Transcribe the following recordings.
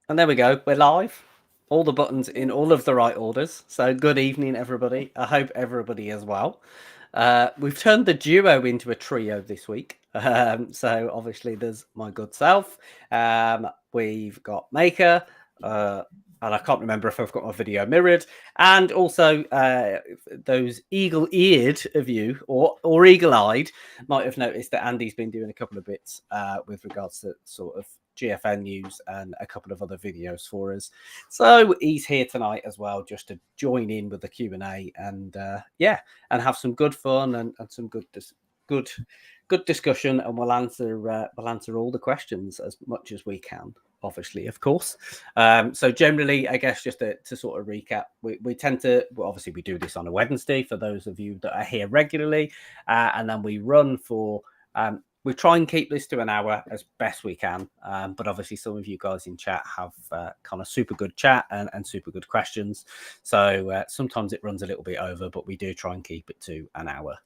And there we go. We're live. All the buttons in all of the right orders. So good evening, everybody. I hope everybody is well. We've turned the duo into a trio this week. So obviously there's my good self. We've got Maker. And I can't remember if I've got my video mirrored. And also those eagle-eared of you or eagle-eyed might have noticed that Andy's been doing a couple of bits with regards to sort of GFN news and a couple of other videos for us. So he's here tonight as well, just to join in with the Q&A and and have some good fun and some good discussion, and we'll answer all the questions as much as we can, obviously, of course. So generally, I guess just to sort of recap, we tend to, obviously we do this on a Wednesday for those of you that are here regularly, and then we run for we try and keep this to an hour as best we can, but obviously some of you guys in chat have kind of super good chat and super good questions, so sometimes it runs a little bit over, but we do try and keep it to an hour.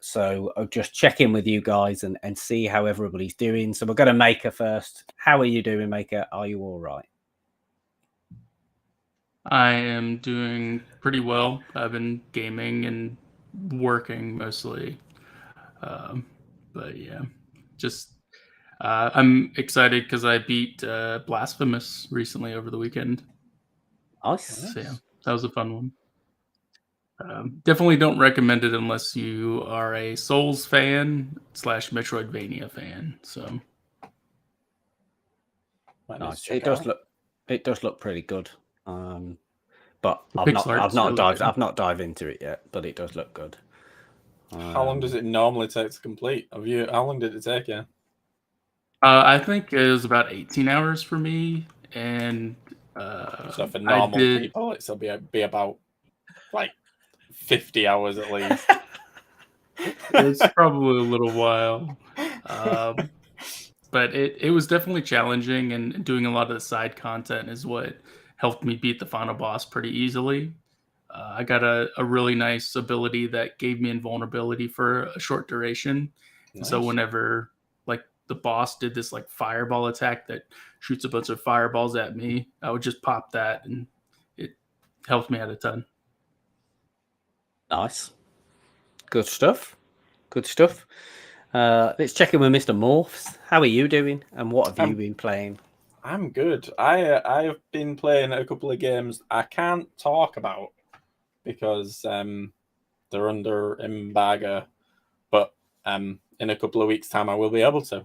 So I'll just check in with you guys and see how everybody's doing. So we're going to Maker first. How are you doing, Maker? Are you all right? I am doing pretty well. I've been gaming and working mostly. But yeah, just I'm excited because I beat Blasphemous recently over the weekend. Nice. So yeah, that was a fun one. Definitely don't recommend it unless you are a Souls fan / Metroidvania fan. So nice. It does look pretty good. But I've not dived into it yet, but it does look good. How long does it normally take to complete? How long did it take you? I think it was about 18 hours for me, and so for normal people, it'll be about like 50 hours at least. It's probably a little while, but it was definitely challenging, and doing a lot of the side content is what helped me beat the final boss pretty easily. I got a really nice ability that gave me invulnerability for a short duration. Nice. So whenever like the boss did this like fireball attack that shoots a bunch of fireballs at me, I would just pop that, and it helped me out a ton. Nice. Good stuff. Good stuff. Let's check in with Mr. Morphs. How are you doing, and what have you been playing? I'm good. I've been playing a couple of games I can't talk about because they're under embargo, but in a couple of weeks' time I will be able to.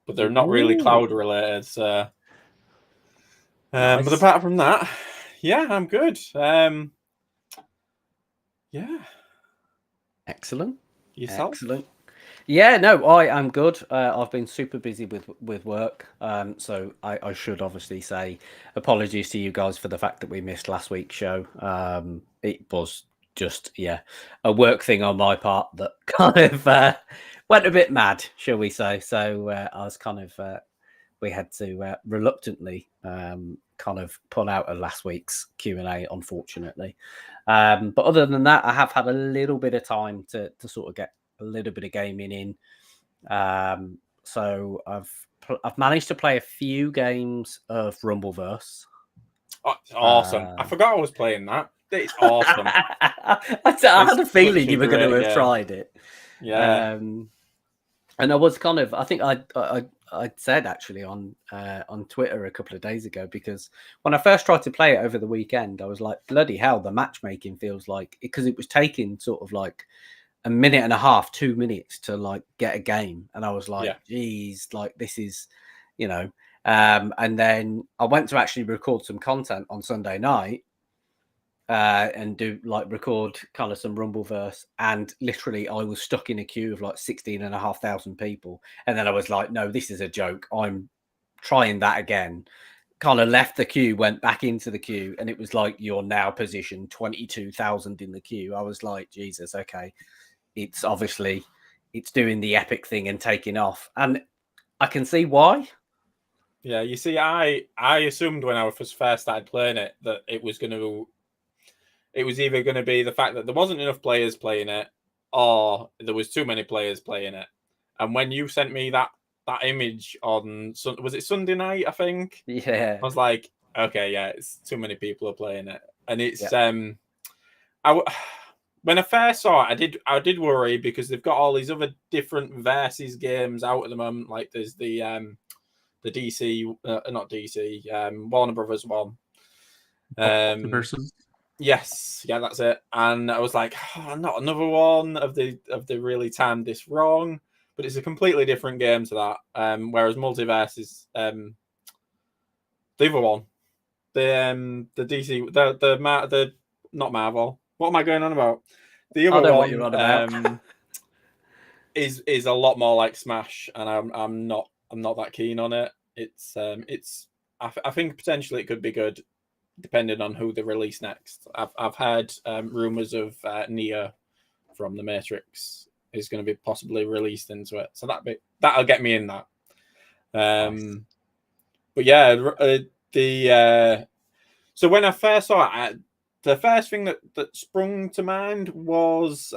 But they're not really cloud related, so nice. But apart from that, yeah, I'm good. Yeah. Excellent. Yourself? Excellent. Yeah, no, I am good. I've been super busy with work, so I should obviously say apologies to you guys for the fact that we missed last week's show. It was just, a work thing on my part that kind of went a bit mad, shall we say. So I was kind of, we had to reluctantly kind of pull out of last week's Q&A, unfortunately. But other than that, I have had a little bit of time to sort of get a little bit of gaming in. So I've managed to play a few games of Rumbleverse. Oh, awesome. I forgot I was playing that. It's awesome. I had a feeling you were going to have tried it. Yeah. And I was kind of, I think I said actually on Twitter a couple of days ago, because when I first tried to play it over the weekend, I was like, bloody hell, the matchmaking feels like, because it was taking sort of like a minute and a half, 2 minutes to like get a game. And I was like, geez, like this is, and then I went to actually record some content on Sunday night and do like record kind of some Rumbleverse, and literally I was stuck in a queue of like 16,500 people. And then I was like, no, this is a joke. I'm trying that again. Kind of left the queue, went back into the queue, and it was like, you're now positioned 22,000 in the queue. I was like, Jesus, okay. It's obviously, it's doing the epic thing and taking off. And I can see why. Yeah, you see, I assumed when I first started playing it that it was either going to be the fact that there wasn't enough players playing it, or there was too many players playing it. And when you sent me that that image on was it Sunday night? I think. Yeah. I was like, okay, yeah, it's too many people are playing it, and it's Yeah. when I first saw it, I did worry because they've got all these other different Versus games out at the moment. Like there's the DC, not DC, Warner Brothers one. Versus. Yes, yeah, that's it. And I was like, oh, not another one of the really timed this wrong. But it's a completely different game to that. Whereas Multiverse is the other one, the DC, the not Marvel. What am I going on about? The other I know one what you're on about. is a lot more like Smash, and I'm not that keen on it. It's I think potentially it could be good, depending on who they release next. I've heard rumors of Neo from the Matrix is going to be possibly released into it, so that'll get me in that. Nice. But yeah, so when I first saw it, the first thing that sprung to mind was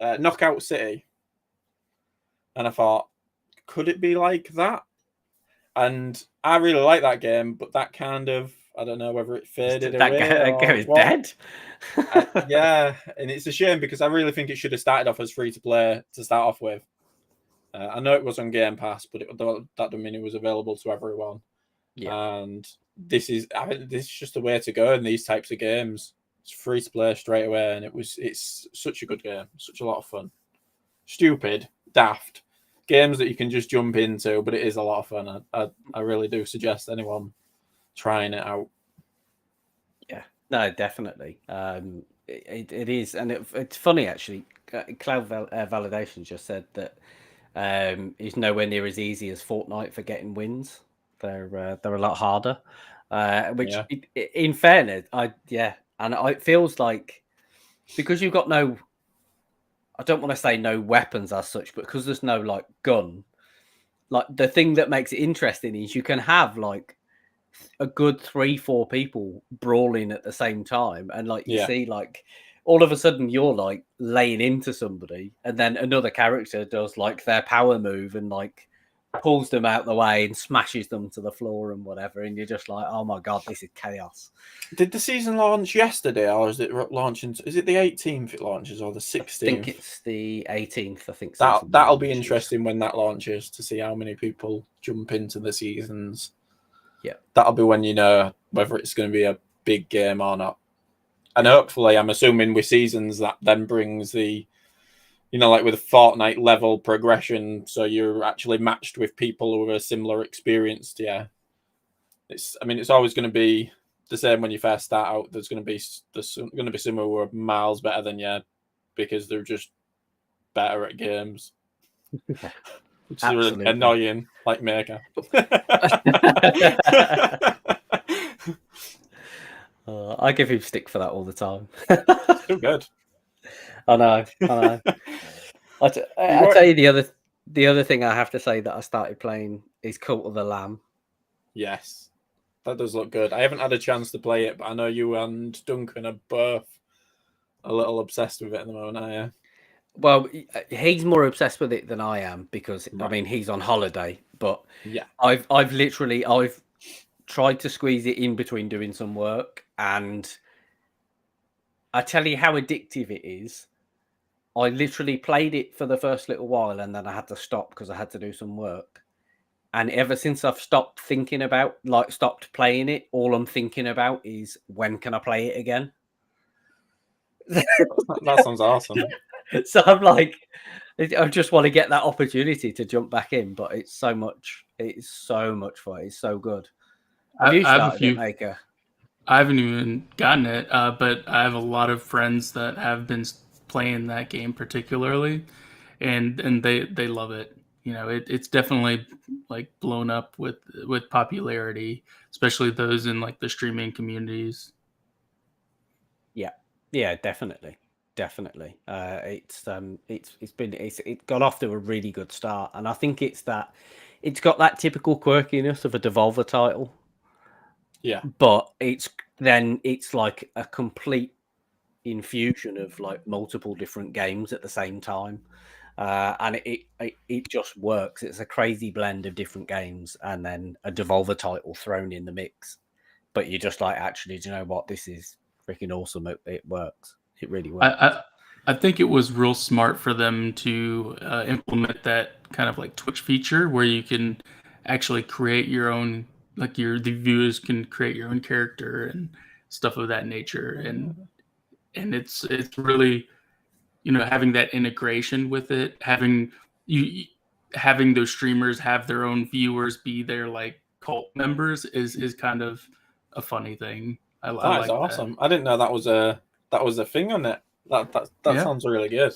Knockout City, and I thought, could it be like that? And I really like that game, but that kind of, I don't know whether it faded away. That game is dead. Yeah, and it's a shame because I really think it should have started off as free to play to start off with. I know it was on Game Pass, but that doesn't mean it was available to everyone. Yeah. And this is just the way to go in these types of games. It's free to play straight away, and it's such a good game, such a lot of fun. Stupid, daft games that you can just jump into, but it is a lot of fun. I really do suggest anyone trying it out. Yeah, no, definitely. It is, and it's funny actually. Cloud Validation just said that it's nowhere near as easy as Fortnite for getting wins. They're a lot harder. Which, in fairness, and it feels like because you've got no. I don't want to say no weapons as such, but because there's no like gun, like the thing that makes it interesting is you can have like a good 3-4 people brawling at the same time, and like you see like all of a sudden you're like laying into somebody, and then another character does like their power move and like pulls them out the way and smashes them to the floor and whatever, and you're just like, oh my god, this is chaos. Did the season launch yesterday, or is it launching? Is it the 18th it launches, or the 16th? I think it's the 18th. I think that'll be interesting when that launches to see how many people jump into the seasons. Yeah, that'll be when you know whether it's going to be a big game or not. And hopefully, I'm assuming with seasons that then brings the, like with a Fortnite level progression, so you're actually matched with people who have a similar experience to you. It's always going to be the same when you first start out. There's going to be someone who are miles better than you because they're just better at games. Which is really annoying, like Maker. I give him stick for that all the time. Too good. I know. I tell you the other thing I have to say that I started playing is Cult of the Lamb. Yes, that does look good. I haven't had a chance to play it, but I know you and Duncan are both a little obsessed with it at the moment, are you? Well, he's more obsessed with it than I am because he's on holiday. But yeah, I've tried to squeeze it in between doing some work, and I tell you how addictive it is. I literally played it for the first little while, and then I had to stop because I had to do some work. And ever since I've stopped playing it, all I'm thinking about is when can I play it again? That sounds awesome. So I'm like, I just want to get that opportunity to jump back in, but it's so much fun. It's so good. Have you started it, Maker? I haven't even gotten it, but I have a lot of friends that have been playing that game particularly, and they love it. It's definitely like blown up with popularity, especially those in like the streaming communities. Yeah, definitely. It's got off to a really good start, and I think it's got that typical quirkiness of a Devolver title. Yeah, but it's like a complete infusion of like multiple different games at the same time. and it just works. It's a crazy blend of different games, and then a Devolver title thrown in the mix. But you're just like, actually, do you know what? This is freaking awesome. It works. It really works. I think it was real smart for them to implement that kind of like Twitch feature where you can actually create your own, like the viewers can create your own character and stuff of that nature, and it's really, you know, having that integration with it, having those streamers have their own viewers be their like cult members is kind of a funny thing. I That is like awesome. I didn't know that was a thing on it. That Yeah. sounds really good.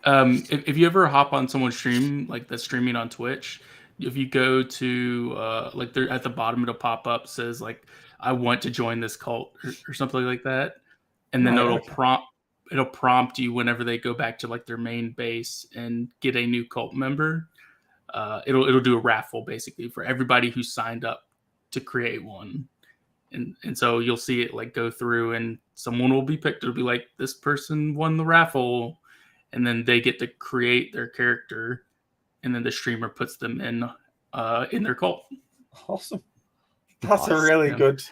If you ever hop on someone's stream, like that's streaming on Twitch, if you go to like they're at the bottom, it'll pop up, says like, I want to join this cult or something like that. And then Right, it'll prompt you whenever they go back to like their main base and get a new cult member. It'll do a raffle basically for everybody who signed up to create one. And so you'll see it like go through and someone will be picked. It'll be like, this person won the raffle, and then they get to create their character, and then the streamer puts them in their cult. Awesome. That's Nice. a really good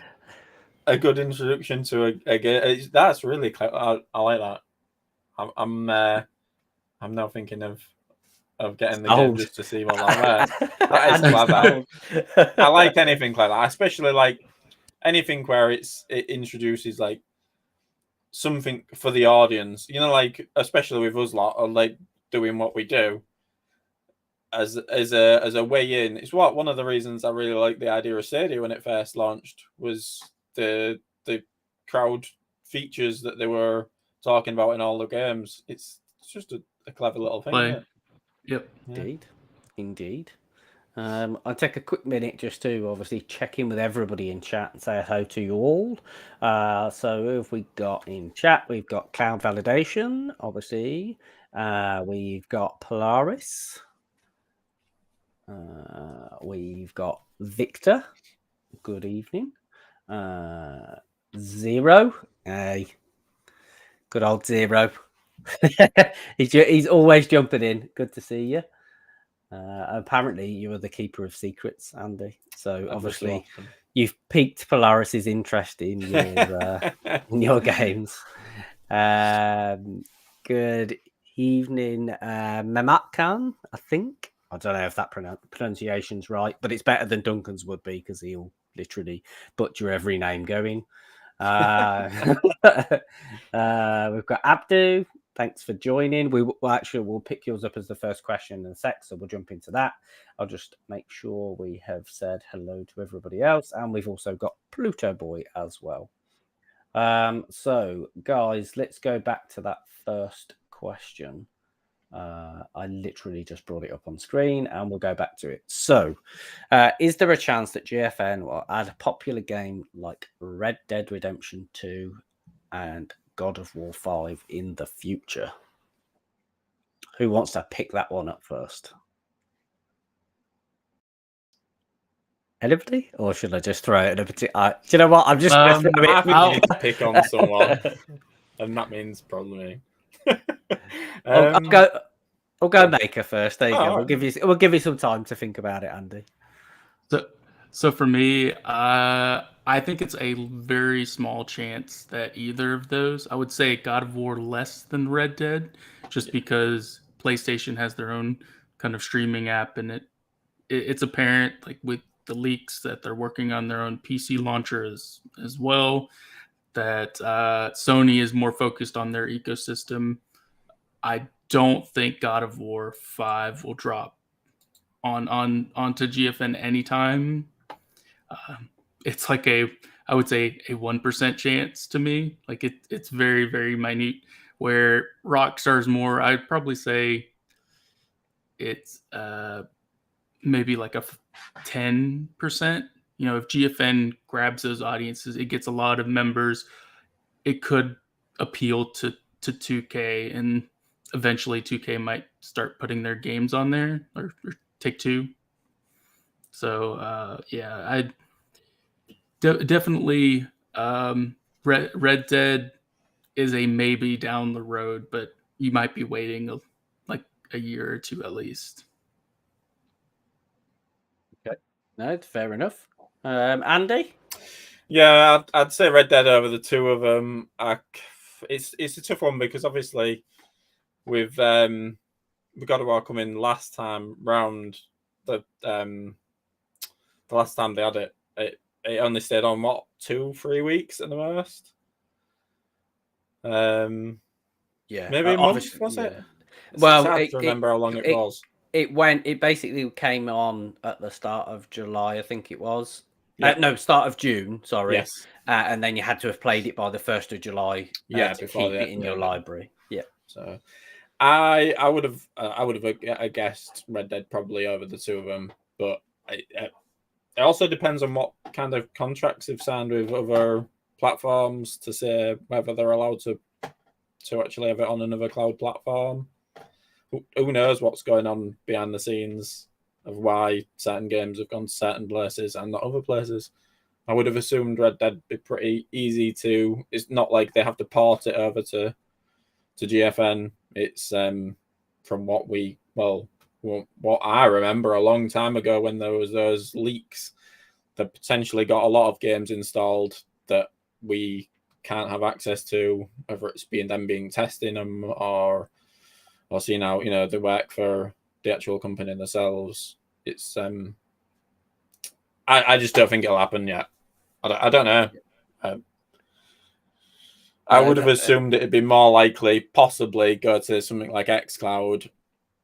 introduction to a game. That's really clever. I like that. I'm now thinking of getting the game just to see what that is. That is clever. I like anything like that, especially like anything where it introduces like something for the audience, you know, like especially with us lot, or like doing what we do as a way in. It's one of the reasons I really like the idea of Stadia when it first launched, was the crowd features that they were talking about in all the games. It's just a clever little thing, isn't it? Yep. Indeed. I'll take a quick minute just to obviously check in with everybody in chat and say hello to you all. So who have we got in chat? We've got Cloud Validation, obviously. We've got Polaris. We've got Victor. Good evening. Zero. Hey. Good old Zero. He's always jumping in. Good to see you. Apparently you are the keeper of secrets, Andy. So obviously you've piqued Polaris's interest in your games. Good evening, Mematkan, I think. I don't know if that pronunciation's right, but it's better than Duncan's would be because he'll literally butcher every name going. We've got Abdu. Thanks for joining. We'll pick yours up as the first question in a sec, so we'll jump into that. I'll just make sure we have said hello to everybody else, and we've also got Pluto Boy as well. So, guys, let's go back to that first question. I literally just brought it up on screen, and we'll go back to it. So, is there a chance that GFN will add a popular game like Red Dead Redemption 2 and God of War 5 in the future? Who wants to pick that one up first? Anybody? Or should I just throw it in a particular... do you know what? I'm just going to throw it. I think you need to pick on someone, and that means probably me. I'll go Maker first. There you go. Right. We'll give you some time to think about it, Andy. So for me, I think it's a very small chance that either of those. I would say God of War less than Red Dead, just because PlayStation has their own kind of streaming app, and it's apparent, like with the leaks, that they're working on their own PC launcher as well. That Sony is more focused on their ecosystem. I don't think God of War 5 will drop onto GFN anytime. It's like I would say a 1% chance to me. Like it's very, very minute. Where Rockstar's more, I'd probably say it's maybe like a 10%. You know, if GFN grabs those audiences, it gets a lot of members. It could appeal to 2K, and eventually 2K might start putting their games on there, or Take-Two. So yeah, I definitely Red Dead is a maybe down the road, but you might be waiting like a year or two at least. Okay, no, it's fair enough. Andy? Yeah, I'd say Red Dead over the two of them. It's a tough one because obviously with God of War coming last time round, the last time they had it only stayed on what 2-3 weeks at the most. Yeah, maybe a month was yeah. it? It's Well, hard to remember how long it was. It basically came on at the start of July, I think it was. Yeah. No, start of June. Sorry. Yes. And then you had to have played it by the 1st of July. Yeah, to before keep it in your library. Yeah. So, I would have guessed Red Dead probably over the two of them, but it also depends on what kind of contracts they've signed with other platforms to say whether they're allowed to actually have it on another cloud platform. Who knows what's going on behind the scenes of why certain games have gone to certain places and not other places. I would have assumed Red Dead would be pretty easy to. It's not like they have to port it over to GFN. It's from what I remember a long time ago when there was those leaks that potentially got a lot of games installed that we can't have access to, whether it's being testing them or seeing how they work for the actual company themselves. It's I just don't think it'll happen yet. I don't know. I would have assumed it'd be more likely, possibly go to something like xCloud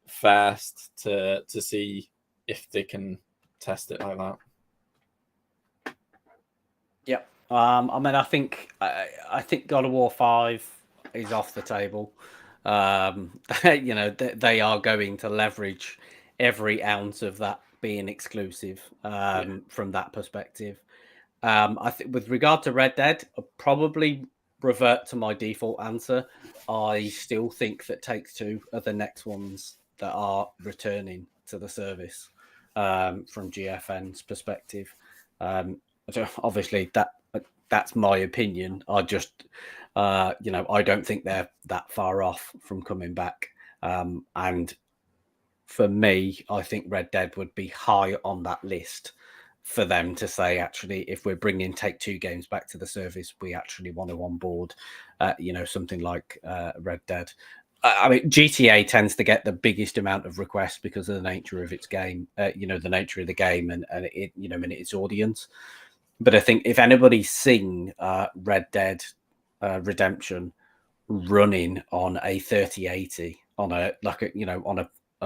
first to see if they can test it like that. Yeah. I mean, I think God of War 5 is off the table. They are going to leverage every ounce of that being exclusive from that perspective. I think with regard to Red Dead, I'll probably revert to my default answer. I still think that Take-Two are the next ones that are returning to the service from GFN's perspective. Obviously, that's my opinion. I just, I don't think they're that far off from coming back. And for me, I think Red Dead would be high on that list for them to say, actually, if we're bringing Take-Two games back to the service, we actually want to onboard, something like Red Dead. I mean, GTA tends to get the biggest amount of requests because of the nature of its game, the nature of the game and it, and its audience. But I think if anybody's seen Red Dead Redemption running on a 3080 on a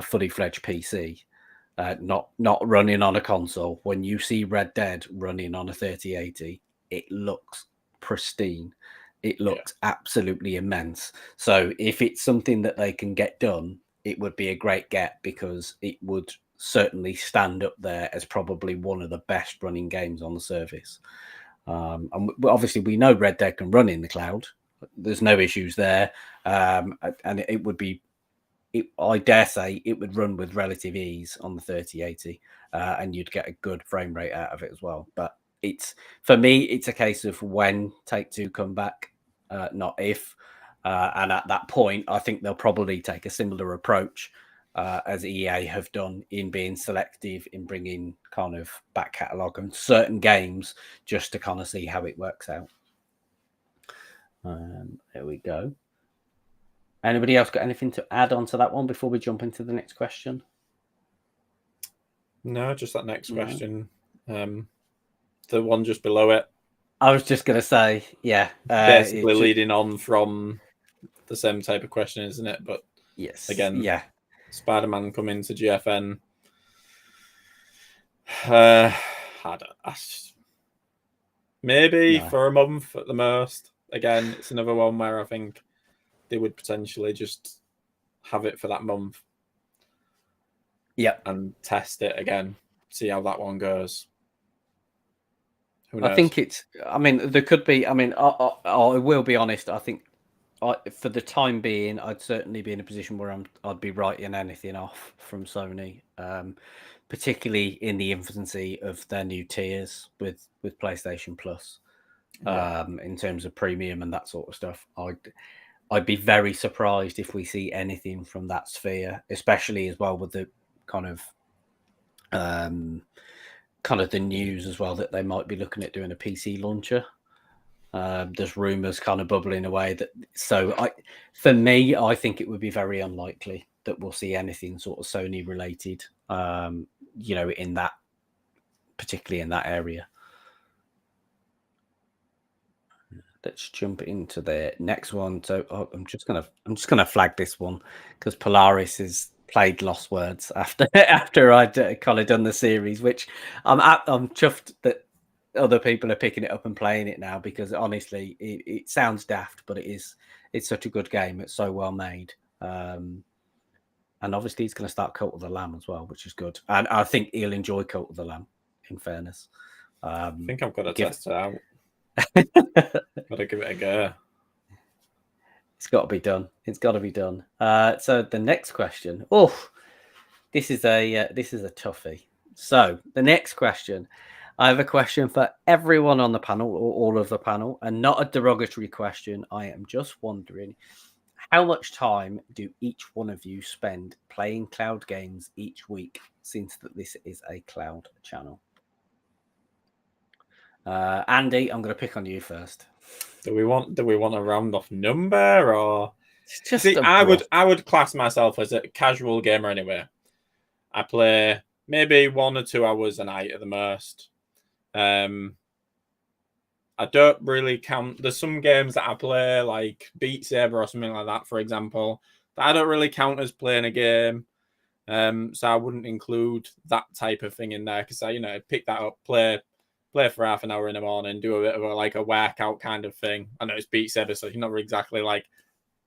fully fledged PC, not running on a console, when you see Red Dead running on a 3080, it looks pristine. It looks absolutely immense. So if it's something that they can get done, it would be a great get because it would certainly stand up there as probably one of the best running games on the service. And obviously we know Red Dead can run in the cloud. There's no issues there. And it would be, I dare say it would run with relative ease on the 3080 and you'd get a good frame rate out of it as well. But for me, it's a case of when Take-Two come back, not if. And at that point, I think they'll probably take a similar approach as EA have done in being selective in bringing kind of back catalogue and certain games just to kind of see how it works out. There we go. Anybody else got anything to add on to that one before we jump into the next question? No, just that next question. The one just below it. I was just going to say, yeah. Basically leading on from the same type of question, isn't it? But yes, again, yeah. Spider-Man coming to GFN. Maybe for a month at the most. Again, it's another one where I think they would potentially just have it for that month. Yep. And test it again. See how that one goes. Who knows? I think there could be, I will be honest, I think for the time being, I'd certainly be in a position where I'd be writing anything off from Sony, particularly in the infancy of their new tiers with PlayStation Plus, in terms of premium and that sort of stuff. I'd be very surprised if we see anything from that sphere, especially as well with the kind of the news as well that they might be looking at doing a PC launcher. There's rumors kind of bubbling away for me, I think it would be very unlikely that we'll see anything sort of Sony related, in that, particularly in that area. Let's jump into the next one. So I'm just gonna flag this one because Polaris has played Lost Words after I'd kind of done the series, which I'm chuffed that other people are picking it up and playing it now, because honestly, it sounds daft, but it's such a good game. It's so well made. And obviously he's going to start Cult of the Lamb as well, which is good. And I think he'll enjoy Cult of the Lamb, in fairness. I think I've got to test it out. Gotta give it a go. It's got to be done. It's got to be done. So the next question. This is a toughie. So the next question. I have a question for everyone on the panel, or all of the panel, and not a derogatory question. I am just wondering, how much time do each one of you spend playing cloud games each week, since that this is a cloud channel? Andy, I'm going to pick on you first. Do we want a round off number, or just I would class myself as a casual gamer anyway. I play maybe 1 or 2 hours a night at the most. I don't really count. There's some games that I play, like Beat Saber or something like that, for example, that I don't really count as playing a game. So I wouldn't include that type of thing in there, because I, pick that up, play for half an hour in the morning, do a bit of a workout kind of thing. I know it's Beat Saber, so you're not exactly like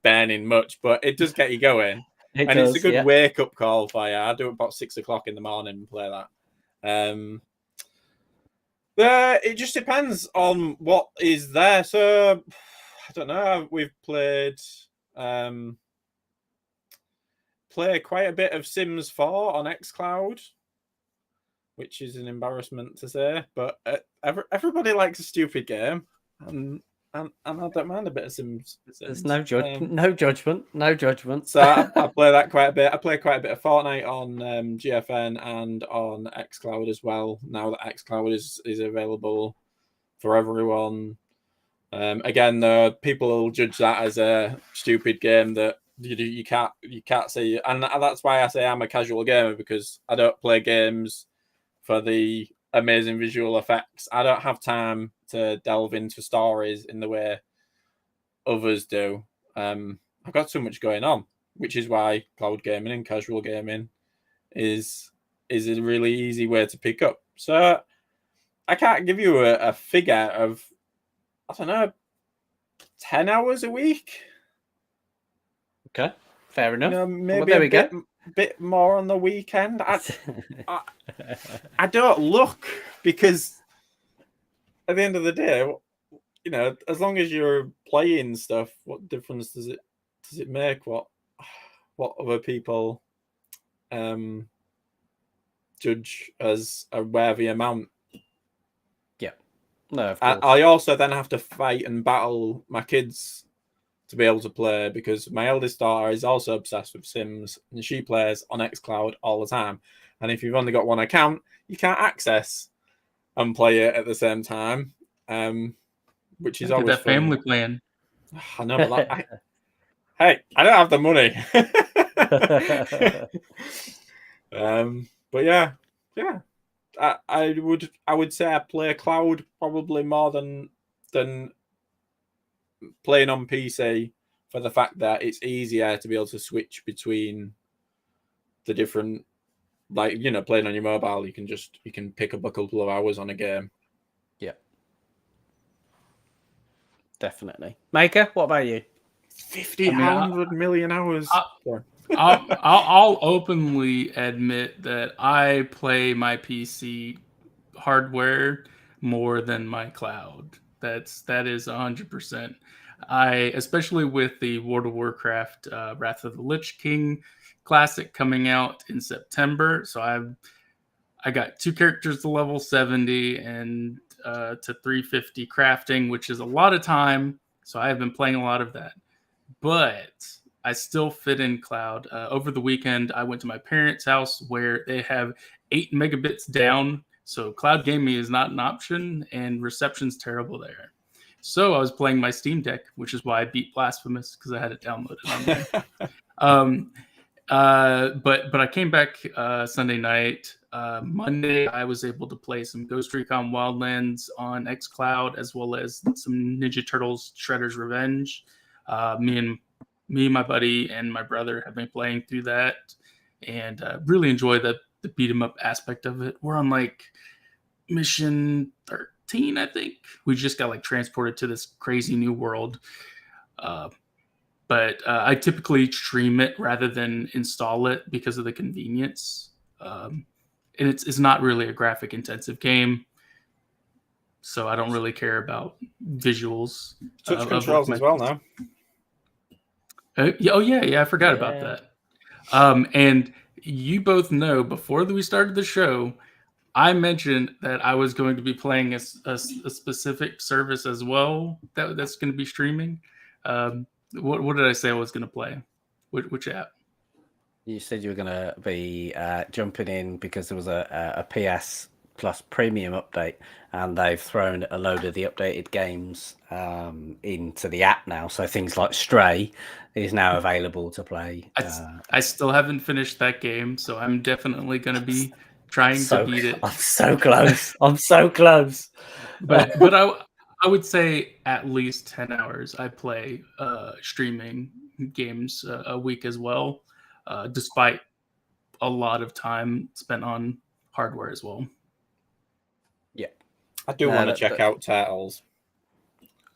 burning much, but it does get you going. It's a good wake up call for you. I do it about 6 o'clock in the morning and play that. It just depends on what is there. So I don't know. We've played quite a bit of Sims 4 on xCloud, which is an embarrassment to say, but everybody likes a stupid game, and I don't mind a bit of Sims. There's no judgment. So I play that quite a bit. I play quite a bit of Fortnite on GFN and on xCloud as well, now that xCloud is available for everyone. Again, though, people will judge that as a stupid game that you can't see, and that's why I say I'm a casual gamer, because I don't play games for the amazing visual effects. I don't have time to delve into stories in the way others do. I've got so much going on, which is why cloud gaming and casual gaming is a really easy way to pick up. So I can't give you a figure of, I don't know, 10 hours a week. Okay, fair enough. Maybe a bit more on the weekend. I don't look, because at the end of the day, as long as you're playing stuff, what difference does it make what other people judge as a worthy amount? Yeah. No, of course. I also then have to fight and battle my kids to be able to play, because my eldest daughter is also obsessed with Sims, and she plays on xCloud all the time. And if you've only got one account, you can't access and play it at the same time, which is always that family plan. I know, but hey, I don't have the money. But yeah, I would say I play cloud probably more than playing on PC, for the fact that it's easier to be able to switch between the different, playing on your mobile, you can pick up a couple of hours on a game. Yeah, definitely. Maker, what about you? 100 million hours. I'll openly admit that I play my PC hardware more than my cloud. That is 100%. Especially with the World of Warcraft Wrath of the Lich King Classic coming out in September. So I got 2 characters to level 70 and to 350 crafting, which is a lot of time. So I have been playing a lot of that. but I still fit in cloud. Over the weekend, I went to my parents' house where they have 8 megabits down, so cloud gaming is not an option, and reception's terrible there. So I was playing my Steam Deck, which is why I beat Blasphemous, because I had it downloaded on there. But I came back Sunday night. Monday, I was able to play some Ghost Recon Wildlands on xCloud, as well as some Ninja Turtles Shredder's Revenge. Me and my buddy and my brother have been playing through that, and really enjoy the beat 'em up aspect of it. We're on like mission 13, I think. We just got like transported to this crazy new world. But I typically stream it rather than install it because of the convenience. And it's not really a graphic intensive game, so I don't really care about visuals. Touch controls as well now. Yeah, I forgot about that. And you both know, before we started the show, I mentioned that I was going to be playing a specific service as well that's going to be streaming. What did I say I was going to play? Which app? You said you were going to be jumping in because there was a PS Plus premium update, and they've thrown a load of the updated games into the app now. So things like Stray is now available to play. I still haven't finished that game, so I'm definitely going to be trying to beat it. I'm so close. I'm so close. But I would say at least 10 hours I play streaming games a week as well, despite a lot of time spent on hardware as well. Yeah. I do want to check out Turtles.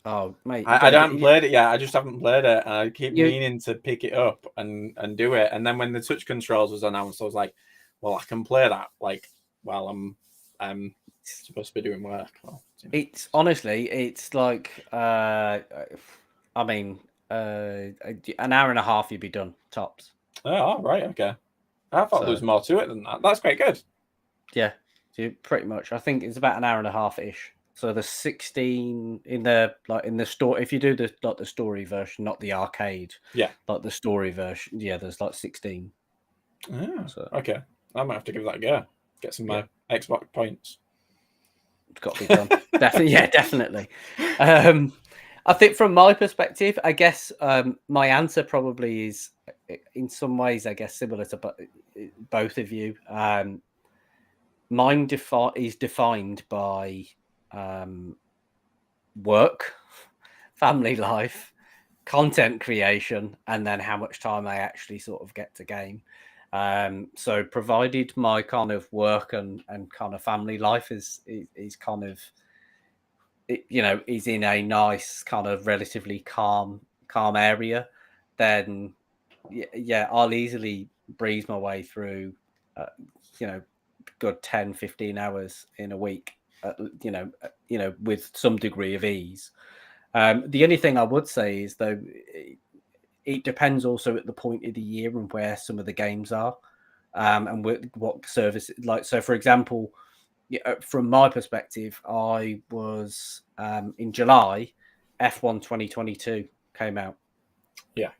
Oh, mate. I haven't played it yet. I just haven't played it. And I keep meaning to pick it up and do it. And then when the touch controls was announced, I was like, well, I can play that like while I'm supposed to be doing work. It's honestly, it's like, I mean, an hour and a half, you'd be done tops. Oh, right. Okay. I thought there was more to it than that. That's quite good. Yeah, pretty much. I think it's about an hour and a half ish. So there's 16 in the store. If you do the story version, not the arcade. Yeah. Like the story version. Yeah, there's like 16. Oh, so, okay. I might have to give that a go. Get some of my Xbox points. It's got to be done. Definitely. Yeah, definitely. I think from my perspective, I guess my answer probably is, in some ways, I guess, similar to both of you. Mine is defined by work, family life, content creation, and then how much time I actually sort of get to game. So provided my kind of work and kind of family life is kind of, is in a nice kind of relatively calm area, then yeah, I'll easily breeze my way through, good 10, 15 hours in a week, with some degree of ease. The only thing I would say is, though, it depends also at the point of the year and where some of the games are, and what service. Like, so for example, from my perspective, I was in July, F1 2022 came out. Yeah.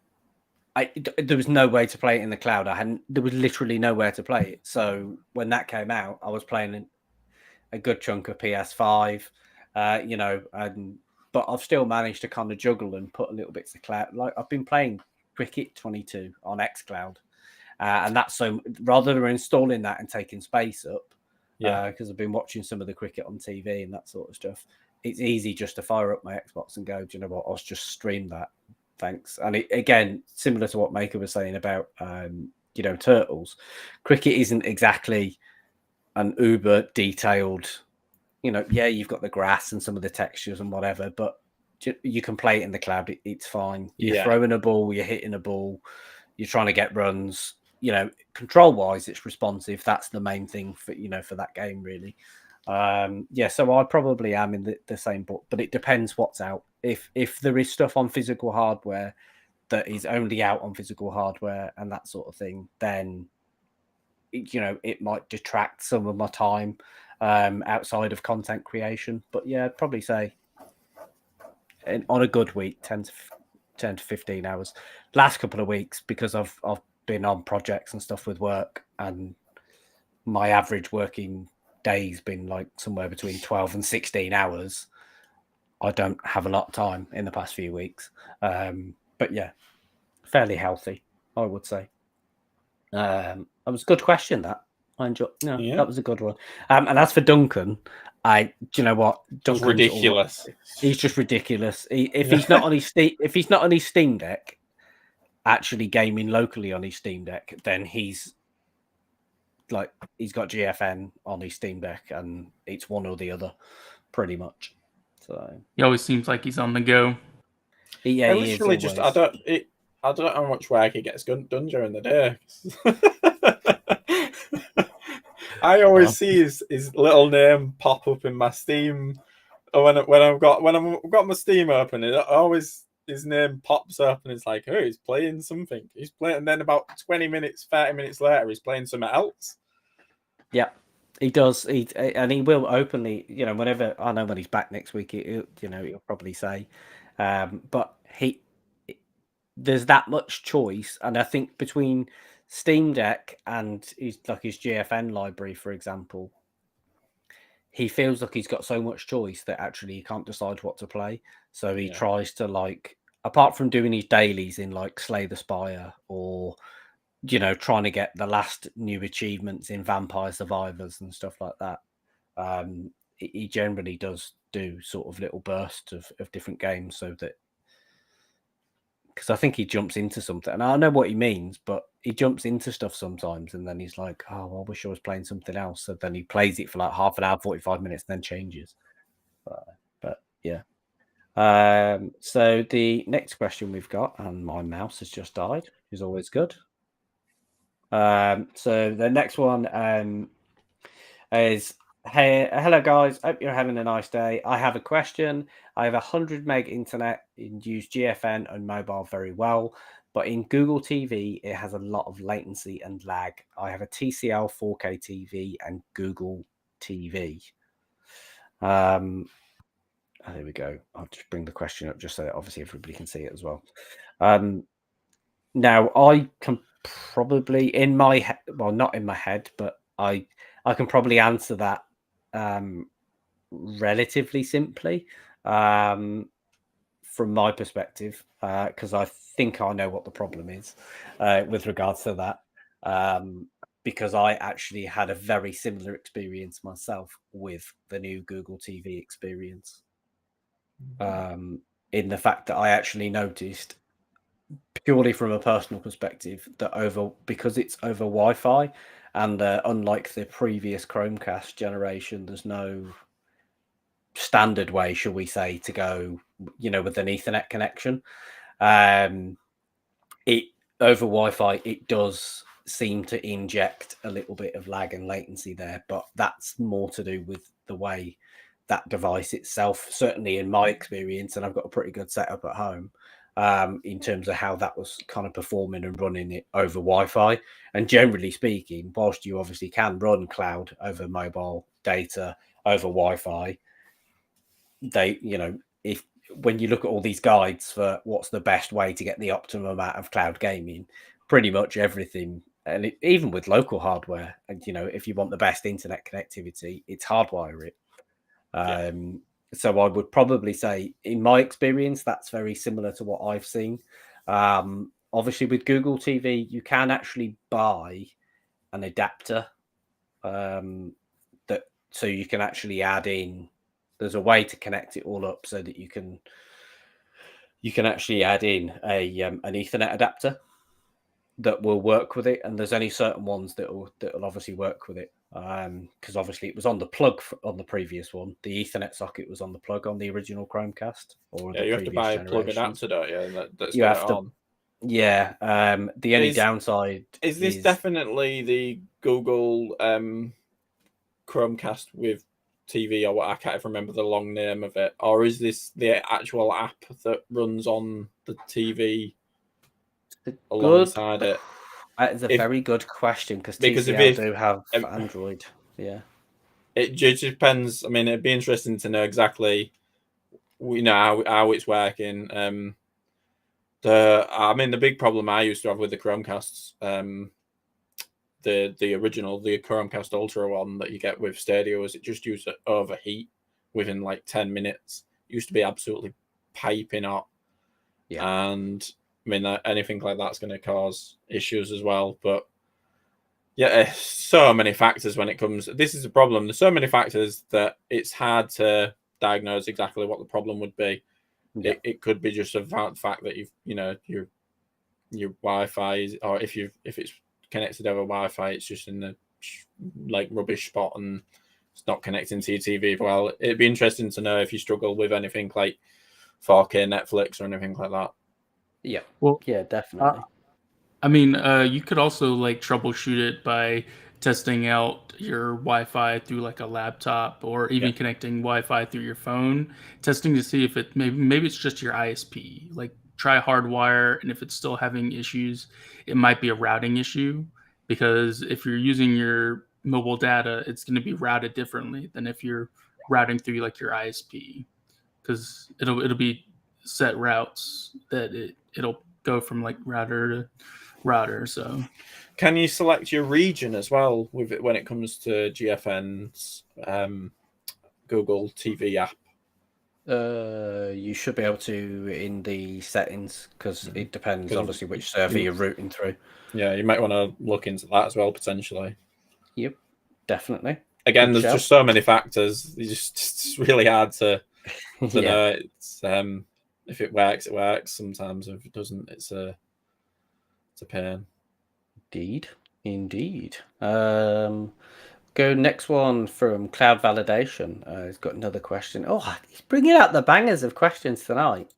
There was no way to play it in the cloud. There was literally nowhere to play it. So when that came out, I was playing a good chunk of PS5, but I've still managed to kind of juggle and put a little bits of cloud. Like, I've been playing Cricket 22 on xCloud, and that's so, rather than installing that and taking space up, because I've been watching some of the cricket on TV and that sort of stuff. It's easy just to fire up my Xbox and go, do you know what? I'll just stream that. Thanks. And again, similar to what Maker was saying about, Turtles, cricket isn't exactly an uber detailed, you've got the grass and some of the textures and whatever, but you can play it in the cloud. It's fine. You're throwing a ball, you're hitting a ball, you're trying to get runs, control wise, it's responsive. That's the main thing for that game, really. So I probably am in the same boat, but it depends what's out. If there is stuff on physical hardware that is only out on physical hardware and that sort of thing, then it might detract some of my time outside of content creation. But yeah, I'd probably say on a good week, 10 to 15 hours. Last couple of weeks, because I've been on projects and stuff with work, and my average working day's been like somewhere between 12 and 16 hours. I don't have a lot of time in the past few weeks. But yeah, fairly healthy, I would say. That was a good question, that. I enjoyed. No, Yeah. that was a good one. And as for Duncan, do you know what? Just Duncan's ridiculous. He's just ridiculous. If he's not on his Steam Deck, actually gaming locally on his Steam Deck, then he's got GFN on his Steam Deck, and it's one or the other, pretty much. So He always seems like he's on the go. Yeah, I he literally is just always. I don't know how much work he gets done during the day. I always see his little name pop up in my Steam, or when I've got my Steam open, it always his name pops up and it's like, oh, he's playing something. He's playing, and then about 20 minutes, 30 minutes later, he's playing something else. Yeah, he does. And he will openly, whenever I know when he's back next week, he'll probably say, but there's that much choice, and I think between Steam Deck and his GFN library, for example, he feels like he's got so much choice that actually he can't decide what to play. So he tries to, apart from doing his dailies in Slay the Spire, or trying to get the last new achievements in Vampire Survivors and stuff like that, he generally does do sort of little bursts of different games, so that, because I think he jumps into something, and I know what he means, but he jumps into stuff sometimes, and then he's like, oh, I wish I was playing something else. So then he plays it for like half an hour, 45 minutes, and then changes. But yeah. So the next question we've got, and my mouse has just died, which is always good. So the next one is, hey, hello guys, hope you're having a nice day. I have a question. I have 100 meg internet and use GFN and mobile very well, but in Google TV it has a lot of latency and lag. I have a TCL 4K TV and Google TV. There we go. I'll just bring the question up just so that obviously everybody can see it as well. Now I can probably in my head, well, not in my head, but I can probably answer that relatively simply from my perspective, because I think I know what the problem is with regards to that, because I actually had a very similar experience myself with the new Google TV experience, in the fact that I actually noticed, purely from a personal perspective, that because it's over Wi-Fi, and unlike the previous Chromecast generation, there's no standard way, shall we say, to go, with an Ethernet connection. It over Wi-Fi, it does seem to inject a little bit of lag and latency there, but that's more to do with the way that device itself, certainly in my experience, and I've got a pretty good setup at home, in terms of how that was kind of performing and running it over Wi-Fi. And generally speaking, whilst you obviously can run cloud over mobile data over Wi-Fi, if when you look at all these guides for what's the best way to get the optimum amount of cloud gaming, pretty much everything, and even with local hardware, and if you want the best internet connectivity, it's hardwire it. So I would probably say, in my experience, that's very similar to what I've seen. Obviously, with Google TV, you can actually buy an adapter, so you can actually add in. There's a way to connect it all up so that you can actually add in an Ethernet adapter that will work with it, and there's only certain ones that will obviously work with it, because obviously it was on the plug on the previous one. The Ethernet socket was on the plug on the original Chromecast, or you have to buy a plug adapter, don't you? You have to. On. Yeah. The only downside is this definitely the Google Chromecast with TV, or what? I can't even remember the long name of it. Or is this the actual app that runs on the TV alongside it? That is a very good question, because TCL do have Android. Yeah, it just depends. I mean, it'd be interesting to know exactly, how it's working. The big problem I used to have with the Chromecasts, the original, the Chromecast Ultra one that you get with Stadia, was it just used to overheat within like 10 minutes. It used to be absolutely piping hot. Yeah. And I mean, anything like that's going to cause issues as well. But yeah, so many factors when it comes. This is the problem. There's so many factors that it's hard to diagnose exactly what the problem would be. Yeah. It could be just about the fact that your Wi-Fi is, or if it's connected over Wi-Fi, it's just in the like rubbish spot and it's not connecting to your TV. Well, it'd be interesting to know if you struggle with anything like 4K Netflix or anything like that. Yeah. Well, Yeah, definitely. I mean, you could also like troubleshoot it by testing out your Wi-Fi through like a laptop, or even connecting Wi-Fi through your phone, testing to see if it maybe it's just your ISP. Like try hardwire, and if it's still having issues, it might be a routing issue, because if you're using your mobile data, it's going to be routed differently than if you're routing through like your ISP, because it'll be set routes that it'll go from like router to router. So can you select your region as well with it when it comes to GFN's Google TV app? You should be able to in the settings, because it depends obviously which server you're routing through. Yeah, you might want to look into that as well potentially. Yep, definitely. Again, there's just so many factors. It's really hard to know. It's if it works, it works. Sometimes if it doesn't, it's a pain. Indeed. Go next one from Cloud Validation. He's got another question. Oh, he's bringing out the bangers of questions tonight.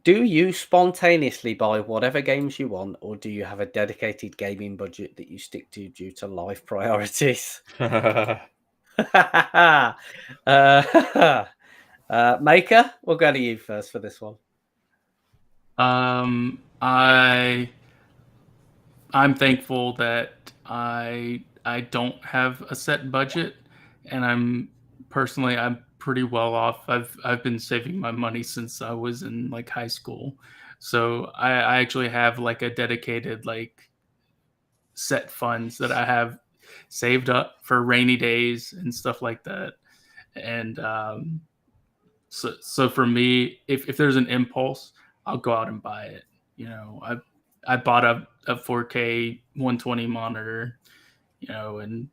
Do you spontaneously buy whatever games you want, or do you have a dedicated gaming budget that you stick to due to life priorities? Maker, we'll go to you first for this one. I'm thankful that I don't have a set budget, and I'm pretty well off. I've been saving my money since I was in like high school, so I actually have like a dedicated like set funds that I have saved up for rainy days and stuff like that. And so for me, if there's an impulse, I'll go out and buy it. You know, I bought a 4K 120 monitor, you know, and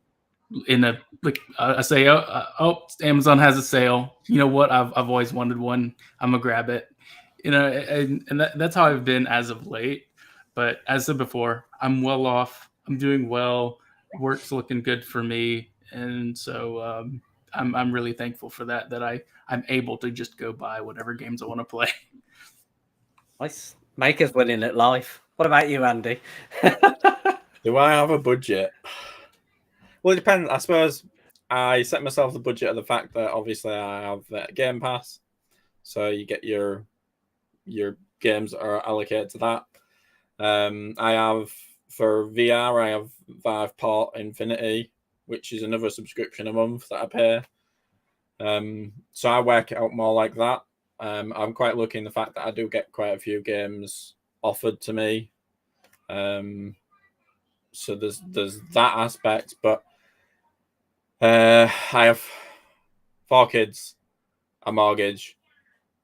in a like I say, oh, Amazon has a sale. You know what? I've always wanted one. I'm gonna grab it. You know, and that's how I've been as of late. But as I said before, I'm well off. I'm doing well. Work's looking good for me, and so I'm really thankful for that. That I'm able to just go buy whatever games I want to play. Nice. Maker's winning at life. What about you, Andy? Do I have a budget? Well, it depends. I suppose I set myself the budget of the fact that obviously I have Game Pass, so you get your games that are allocated to that. I have for VR, I have Viveport Infinity, which is another subscription a month that I pay. So I work it out more like that. I'm quite lucky in the fact that I do get quite a few games offered to me. So there's that aspect, but I have 4 kids, a mortgage,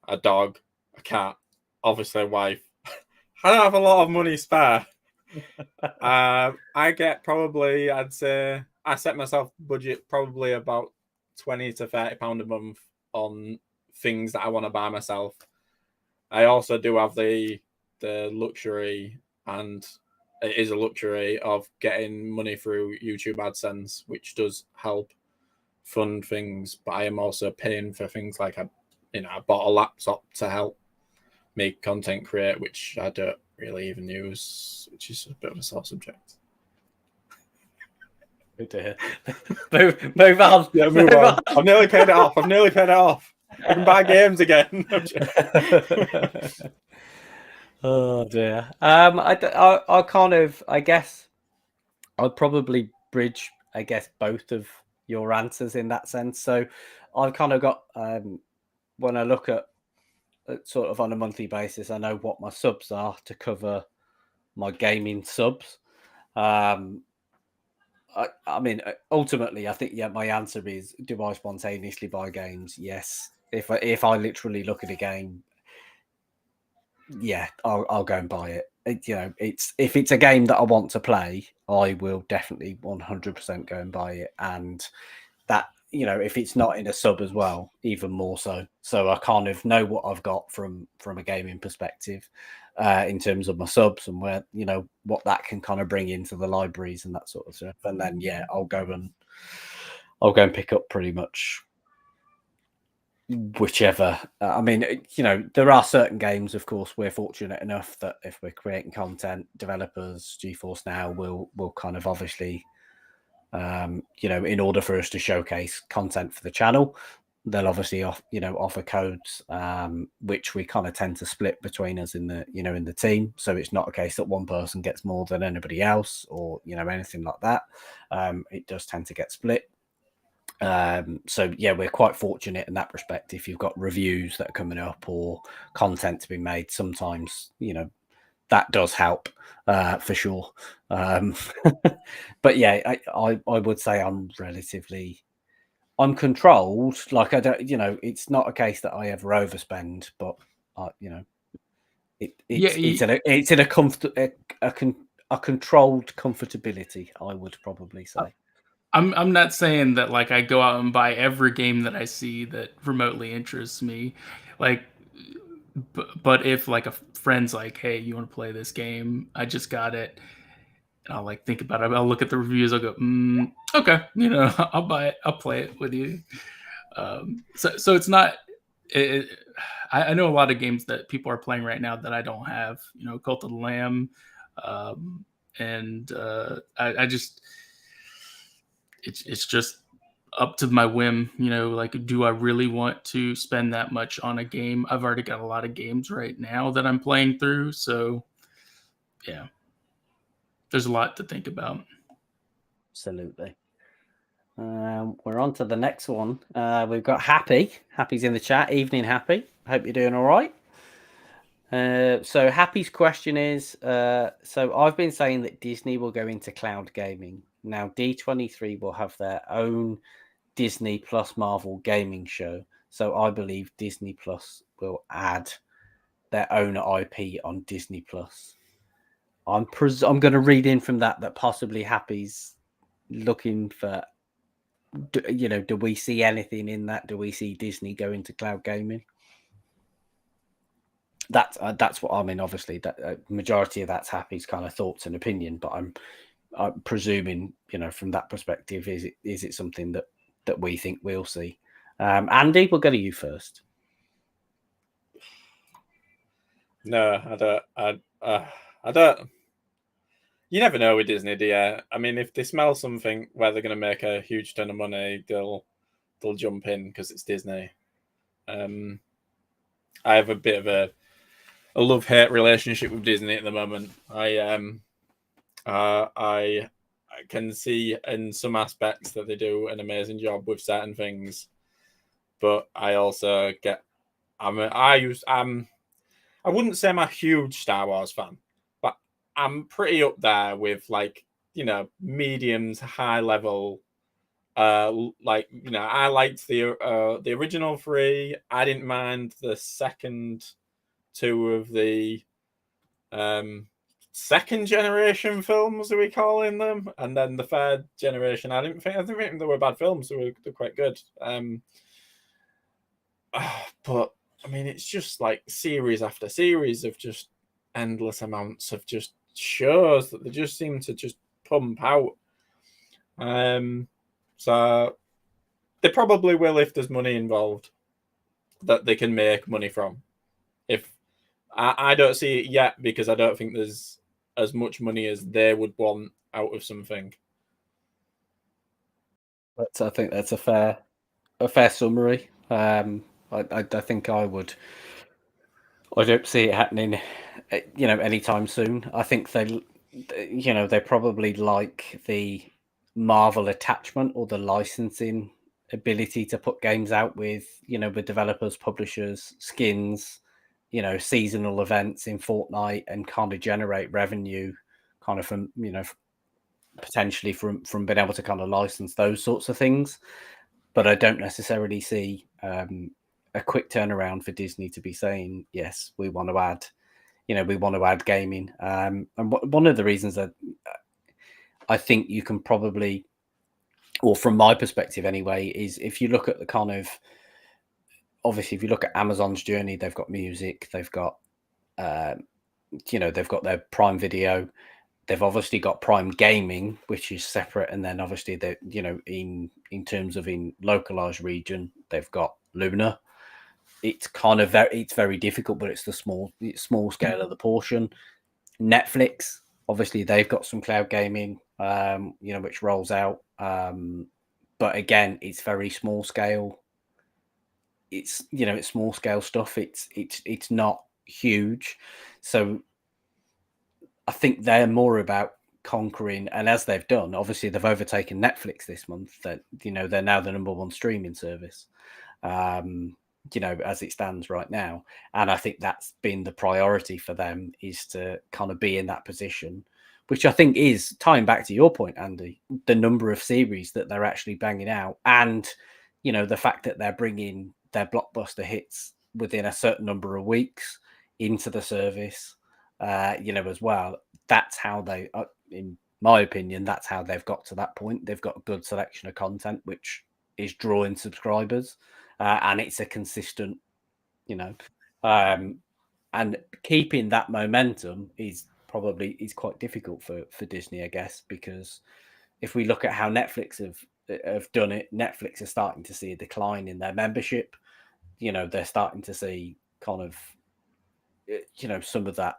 a dog, a cat, obviously a wife. I don't have a lot of money spare. I get probably, I'd say, I set myself budget probably about £20 to £30 a month on things that I want to buy myself. I also do have the luxury, and it is a luxury, of getting money through YouTube AdSense, which does help fund things. But I am also paying for things like I bought a laptop to help me content create, which I don't really even use, which is a bit of a sore subject. Good to hear. Move on. Yeah, move on. I've nearly paid it off. I can buy games again. Oh dear. I kind of, I guess I'd probably bridge, I guess, both of your answers in that sense. So I've kind of got, when I look at sort of on a monthly basis. I know what my subs are to cover my gaming subs. I mean, ultimately, I think my answer is: do I spontaneously buy games? Yes. If I literally look at a game, yeah, I'll go and buy it. It's if it's a game that I want to play, I will definitely 100% go and buy it. And that, if it's not in a sub as well, even more so. So I kind of know what I've got from a gaming perspective, in terms of my subs and where, what that can kind of bring into the libraries and that sort of stuff. And then, yeah, I'll go and pick up pretty much whichever. I mean, there are certain games, of course, we're fortunate enough that if we're creating content, developers, GeForce Now will kind of obviously, in order for us to showcase content for the channel, they'll obviously offer codes, which we kind of tend to split between us in the team. So it's not a case that one person gets more than anybody else or anything like that. It does tend to get split. So yeah, we're quite fortunate in that respect. If you've got reviews that are coming up or content to be made, sometimes that does help, for sure. But yeah, I would say I'm controlled. Like, I don't, it's not a case that I ever overspend, but it's in a controlled comfortability, I would probably say. I'm not saying that like I go out and buy every game that I see that remotely interests me, like, but if like a friend's like, hey, you want to play this game? I just got it. And I'll like think about it. I'll look at the reviews. I'll go, okay, I'll buy it. I'll play it with you. So it's not. I know a lot of games that people are playing right now that I don't have. Cult of the Lamb, and I just. It's just up to my whim, like, do I really want to spend that much on a game? I've already got a lot of games right now that I'm playing through. So yeah, there's a lot to think about. Absolutely. We're on to the next one. We've got Happy. Happy's in the chat. Evening, Happy. Hope you're doing all right. So Happy's question is, so I've been saying that Disney will go into cloud gaming. Now D23 will have their own Disney Plus Marvel gaming show. So I believe Disney Plus will add their own IP on Disney Plus. I'm going to read in from that possibly Happy's looking for, do we see anything in that? Do we see Disney go into cloud gaming? That's what I mean. Obviously, that majority of that's Happy's kind of thoughts and opinion, but I'm presuming, from that perspective, is it something that we think we'll see? Andy, we'll go to you first. No, I don't. You never know with Disney, do you? I mean, if they smell something where they're going to make a huge ton of money, they'll jump in because it's Disney. I have a bit of a love-hate relationship with Disney at the moment. I can see in some aspects that they do an amazing job with certain things, but I also get. I wouldn't say I'm a huge Star Wars fan, but I'm pretty up there with, like, medium to high level. I liked the original 3. I didn't mind the second 2 of the second generation films, are we calling them? And then the third generation, I didn't think they were bad films. They're quite good. But I mean, it's just like series after series of just endless amounts of just shows that they just seem to just pump out. So they probably will if there's money involved that they can make money from. If I don't see it yet, because I don't think there's as much money as they would want out of something. I think that's a fair summary. I think I don't see it happening, anytime soon. I think they probably like the Marvel attachment or the licensing ability to put games out with, with developers, publishers, skins, seasonal events in Fortnite and kind of generate revenue kind of from, potentially from being able to kind of license those sorts of things. But I don't necessarily see a quick turnaround for Disney to be saying, yes, we want to add gaming. And one of the reasons that I think you can probably, or from my perspective anyway, is if you look at the kind of, obviously, if you look at Amazon's journey, they've got music, they've got, they've got their Prime Video, they've obviously got Prime Gaming, which is separate, and then obviously they, in terms of in localized region, they've got Luna. It's kind of it's very difficult, but it's the small scale of the portion. Netflix, obviously, they've got some cloud gaming, which rolls out, but again, it's very small scale. It's it's small scale stuff. It's not huge, so I think they're more about conquering, and as they've done, obviously they've overtaken Netflix this month. That they're now the number one streaming service, as it stands right now. And I think that's been the priority for them, is to kind of be in that position, which I think is tying back to your point, Andy, the number of series that they're actually banging out, and the fact that they're bringing their blockbuster hits within a certain number of weeks into the service. As well, that's how they, in my opinion, that's how they've got to that point. They've got a good selection of content, which is drawing subscribers, and it's a consistent, and keeping that momentum is quite difficult for Disney, I guess, because if we look at how Netflix have done it, Netflix is starting to see a decline in their membership. They're starting to see kind of, some of that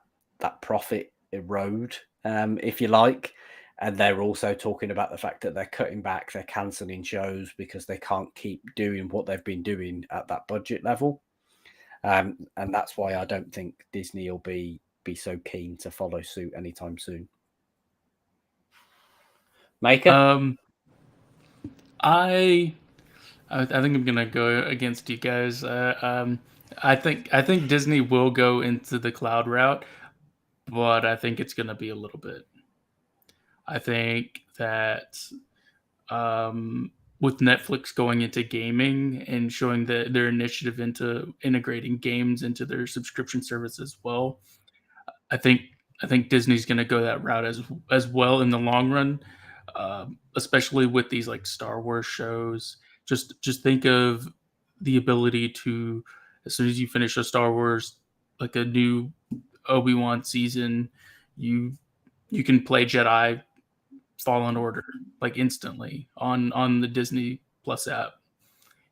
profit erode, if you like. And they're also talking about the fact that they're cutting back, they're cancelling shows because they can't keep doing what they've been doing at that budget level. And that's why I don't think Disney will be so keen to follow suit anytime soon. Maker? I think I'm gonna go against you guys. I think Disney will go into the cloud route, but I think it's gonna be a little bit. I think that with Netflix going into gaming and showing their initiative into integrating games into their subscription service as well, I think Disney's going to go that route as well in the long run, especially with these like Star Wars shows. Just think of the ability to, as soon as you finish a Star Wars, like a new Obi-Wan season, you can play Jedi Fallen Order like instantly on the Disney Plus app,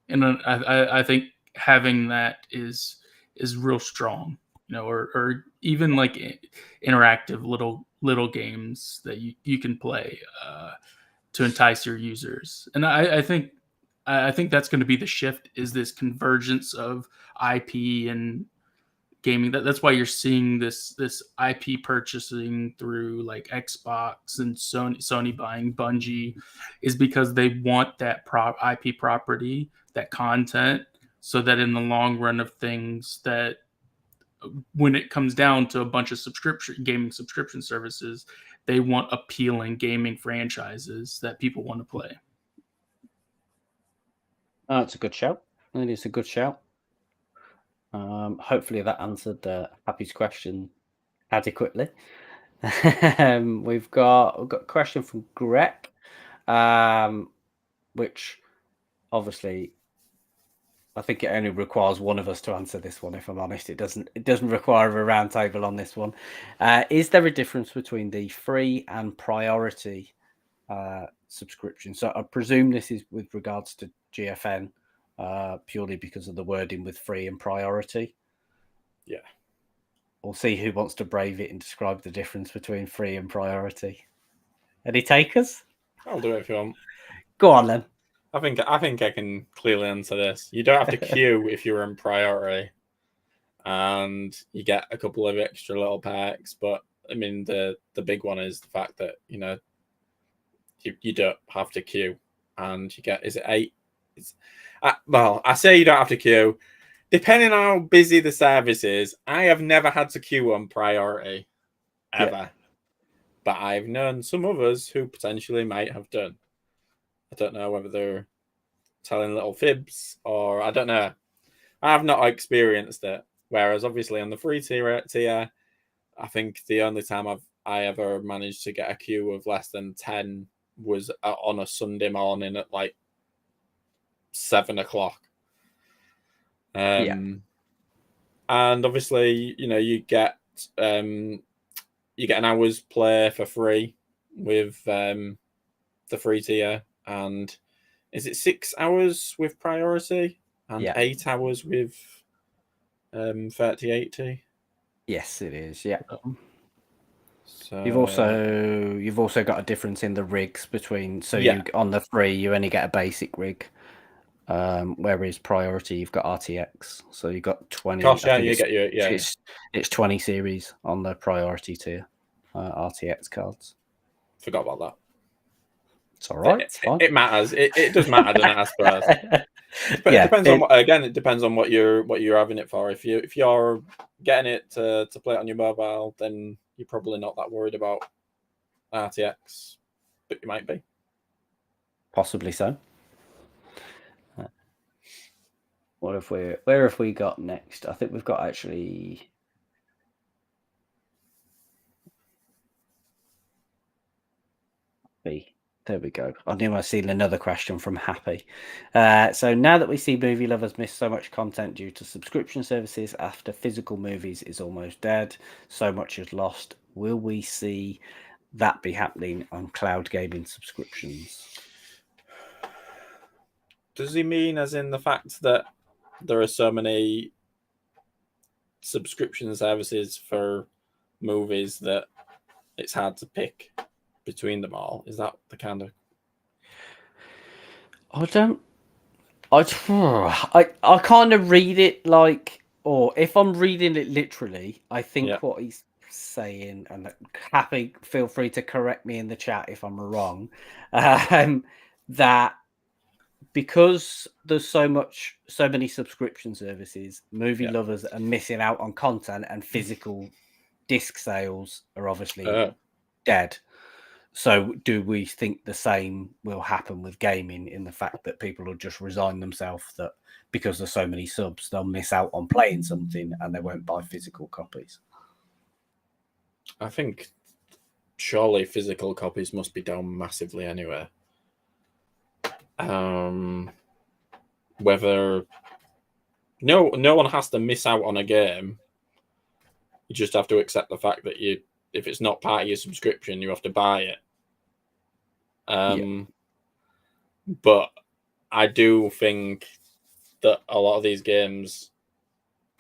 and I think having that is real strong, or even like interactive little games that you can play to entice your users. And I think that's going to be the shift, is this convergence of IP and gaming. That's why you're seeing this IP purchasing through like Xbox and Sony buying Bungie, is because they want that IP property, that content, so that in the long run of things, that when it comes down to a bunch of gaming subscription services, they want appealing gaming franchises that people want to play. It's a good shout. It is a good shout. Hopefully that answered Happy's question adequately. We've got a question from Greg, which obviously I think it only requires one of us to answer this one. If I'm honest, it doesn't require a round table on this one. Is there a difference between the free and priority subscription? So I presume this is with regards to GFN. Purely because of the wording with free and priority. Yeah. We'll see who wants to brave it and describe the difference between free and priority. Any takers? I'll do it if you want. Go on then. I think I can clearly answer this. You don't have to queue if you're in priority, and you get a couple of extra little packs. But I mean, the big one is the fact that you don't have to queue, and you get, is it 8? Well, I say you don't have to queue. depending on how busy the service is, I have never had to queue on priority ever. Yeah. But I've known some others who potentially might have done. I don't know whether they're telling little fibs or I don't know. I have not experienced it. Whereas obviously on the free tier, I think the only time I ever managed to get a queue of less than 10 was on a Sunday morning at like 7 o'clock. And obviously, you get an hour's play for free with the free tier, and is it 6 hours with priority and 8 hours with 3080? Yes, it is. Yeah. So You've also got a difference in the rigs between. So Yeah. you on the free, you only get a basic rig, whereas priority you've got RTX. So you've got 20. Gosh, I yeah, think you get your it's 20 series on the priority tier RTX cards. Forgot about that. It's all right. It matters. It does matter, doesn't it? I suppose. But Yeah, it depends on it depends on what you're having it for. If you're getting it to play it on your mobile, then you're probably not that worried about RTX, but you might be. Possibly so. Where have we got next? I think we've got actually. There we go. I knew I'd seen another question from Happy. So now that we see movie lovers miss so much content due to subscription services after physical movies is almost dead, so much is lost, will we see that be happening on cloud gaming subscriptions? Does he mean as in the fact that there are so many subscription services for movies that it's hard to pick between them all? Is that the kind of... I kind of read it like, or if I'm reading it literally, I think what he's saying, and Happy, feel free to correct me in the chat if I'm wrong, that because there's so many subscription services, movie lovers are missing out on content, and physical disc sales are obviously dead. So do we think the same will happen with gaming, in the fact that people will just resign themselves that because there's so many subs, they'll miss out on playing something and they won't buy physical copies? I think surely physical copies must be down massively anyway. Whether no one has to miss out on a game. You just have to accept the fact that if it's not part of your subscription, you have to buy it. But I do think that a lot of these games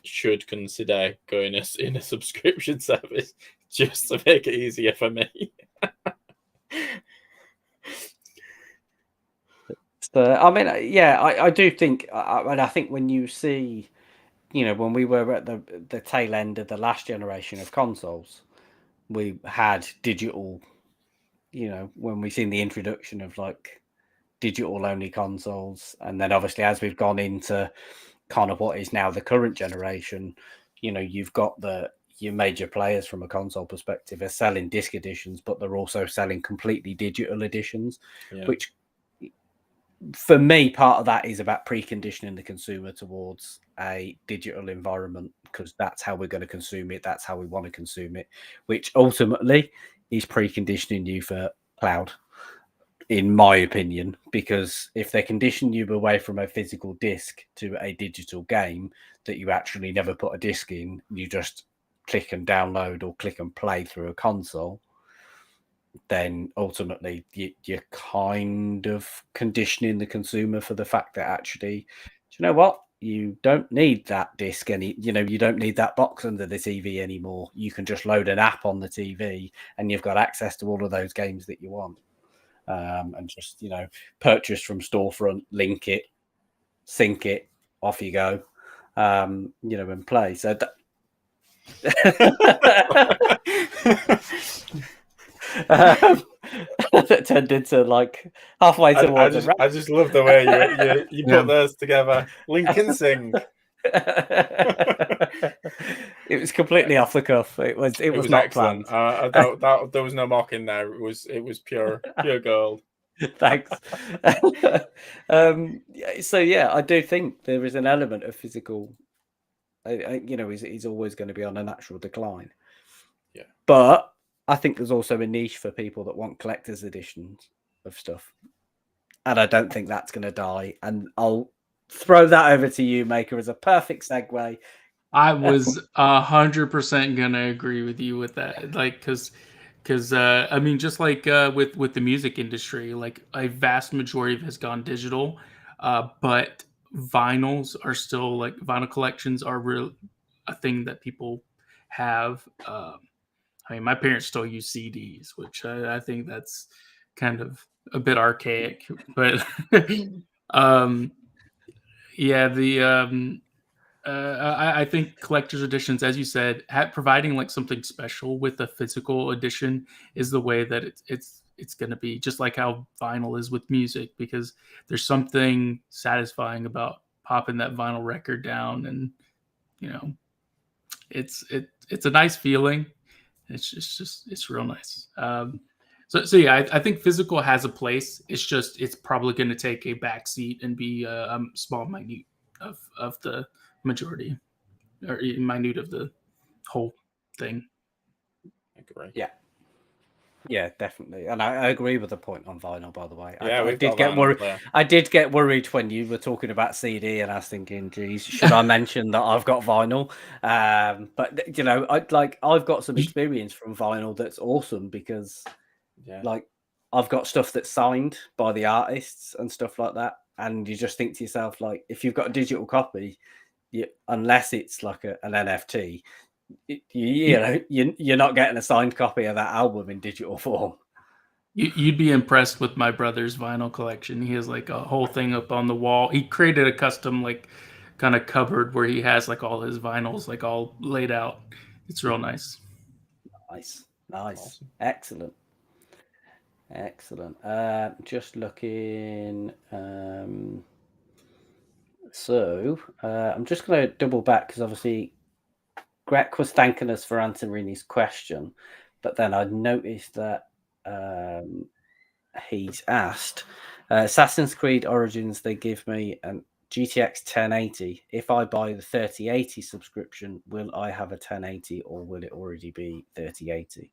should consider going in a subscription service just to make it easier for me. I mean, I do think, and I think when you see, when we were at the tail end of the last generation of consoles, we had digital, when we've seen the introduction of like digital only consoles, and then obviously as we've gone into kind of what is now the current generation, you've got your major players from a console perspective are selling disc editions, but they're also selling completely digital editions, which for me, part of that is about preconditioning the consumer towards a digital environment, because that's how we're going to consume it. That's how we want to consume it, which ultimately is preconditioning you for cloud, in my opinion, because if they condition you away from a physical disc to a digital game that you actually never put a disc in, you just click and download or click and play through a console, then ultimately you're kind of conditioning the consumer for the fact that actually, do you know what? You don't need that disc you don't need that box under the TV anymore. You can just load an app on the TV and you've got access to all of those games that you want. And just, purchase from storefront, link it, sync it, off you go, and play. So that turned into like halfway towards. I just love the way you put those together. Link and sync. It was completely off the cuff. It was not excellent. planned. There was no mock in there. It was pure gold. Thanks. So yeah, I do think there is an element of physical. He's always going to be on a natural decline. Yeah, but I think there's also a niche for people that want collector's editions of stuff, and I don't think that's going to die. And I'll throw that over to you, Maker, as a perfect segue. I was 100% gonna agree with you with that, like, because I mean, just like with the music industry, like a vast majority of it has gone digital, but vinyls are still, like, vinyl collections are real a thing that people have. I mean, my parents still use CDs, which I think that's kind of a bit archaic, but yeah, I think collector's editions, as you said, providing like something special with a physical edition is the way that it's going to be, just like how vinyl is with music, because there's something satisfying about popping that vinyl record down, and it's a nice feeling. It's real nice. So yeah, I think physical has a place. It's probably going to take a backseat and be a small minute of the majority, or minute of the whole thing. I agree. Yeah, definitely, and I agree with the point on vinyl. By the way, Yeah, I did get worried. I did get worried when you were talking about CD, and I was thinking, "Geez, should I mention that I've got vinyl?" But I've got some experience from vinyl that's awesome, because, like, I've got stuff that's signed by the artists and stuff like that, and you just think to yourself, like, if you've got a digital copy, unless it's like an NFT. You're not getting a signed copy of that album in digital form. You'd be impressed with my brother's vinyl collection. He has like a whole thing up on the wall. He created a custom, like, kind of cupboard where he has like all his vinyls like all laid out. It's real nice. Nice. Awesome. Excellent. Just looking. So I'm just going to double back, because obviously Greg was thanking us for answering his question, but then I noticed that he's asked, Assassin's Creed Origins, they give me a GTX 1080. If I buy the 3080 subscription, will I have a 1080, or will it already be 3080?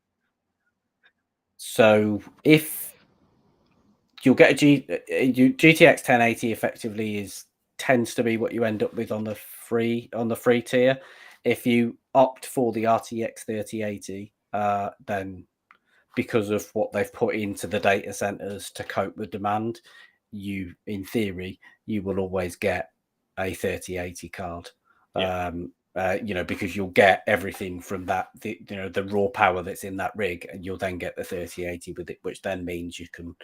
So if you'll get GTX 1080 effectively tends to be what you end up with on the free tier. If you opt for the RTX 3080, then because of what they've put into the data centers to cope with demand, in theory, you will always get a 3080 card. Because you'll get everything from that, the raw power that's in that rig, and you'll then get the 3080 with it, which then means you can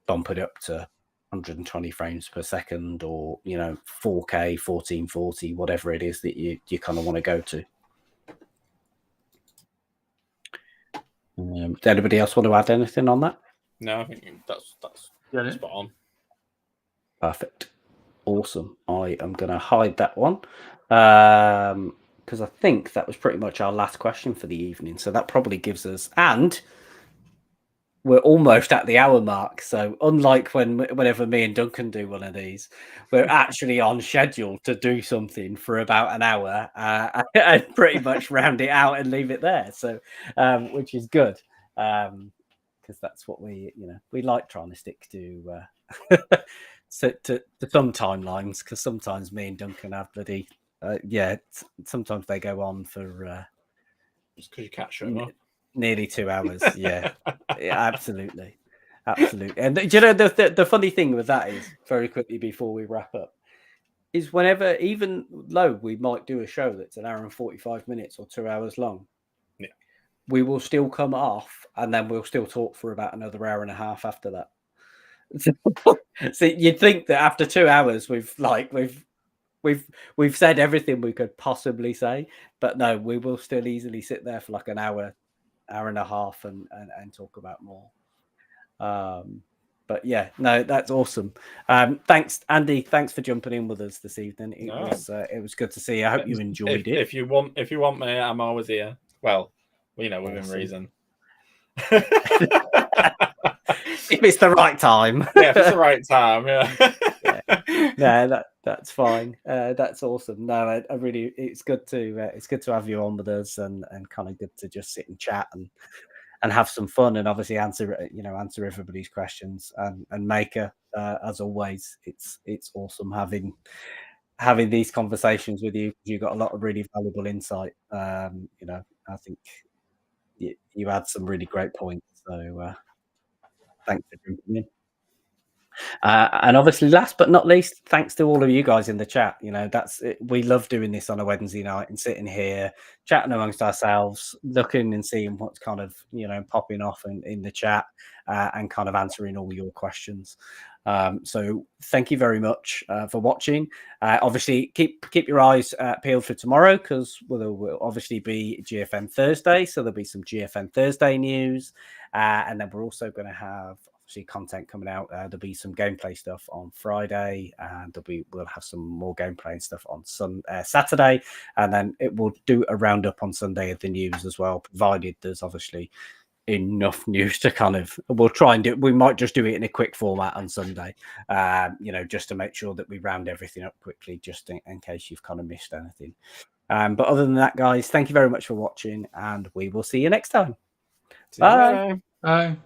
bump it up to 120 frames per second, or 4K 1440, whatever it is that you kind of want to go to. Does anybody else want to add anything on that? No, I think that's spot on. Perfect. Awesome. I am going to hide that one, because I think that was pretty much our last question for the evening. So that probably gives us, and we're almost at the hour mark. So unlike whenever me and Duncan do one of these, we're actually on schedule to do something for about an hour, and pretty much round it out and leave it there. So, which is good, because that's what we like, trying to stick to, to some timelines, because sometimes me and Duncan have bloody, sometimes they go on for just because you can't shut them up. Nearly 2 hours. Yeah, absolutely. And the funny thing with that is, very quickly before we wrap up, is whenever, even though we might do a show that's an hour and 45 minutes or 2 hours long, we will still come off, and then we'll still talk for about another hour and a half after that. So you'd think that after 2 hours we've said everything we could possibly say, but no, we will still easily sit there for like an hour and a half and talk about more. But yeah, no, that's awesome. Thanks, Andy. Thanks for jumping in with us this evening. It was good to see you. I hope you enjoyed it. If you want me, I'm always here. Well, within reason. If it's the right time. Yeah, if it's the right time. Yeah. No, that's fine. That's awesome. No, I really, it's good to have you on with us, and kind of good to just sit and chat and have some fun, and obviously answer everybody's questions, and Maker, as always, it's awesome having these conversations with you. You've got a lot of really valuable insight. I think you had some really great points. So thanks for jumping in. And obviously, last but not least, thanks to all of you guys in the chat. That's it. We love doing this on a Wednesday night and sitting here chatting amongst ourselves, looking and seeing what's kind of popping off in the chat, and kind of answering all your questions. So thank you very much for watching. Obviously, keep your eyes peeled for tomorrow, because there will obviously be GFN Thursday, so there'll be some GFN Thursday news, and then we're also going to have content coming out. There'll be some gameplay stuff on Friday, and we'll have some more gameplay and stuff on Saturday, and then it will do a roundup on Sunday of the news as well, provided there's obviously enough news to we'll try and we might just do it in a quick format on Sunday, just to make sure that we round everything up quickly, just in case you've kind of missed anything. But other than that, guys, thank you very much for watching, and we will see you next time. Bye. Bye.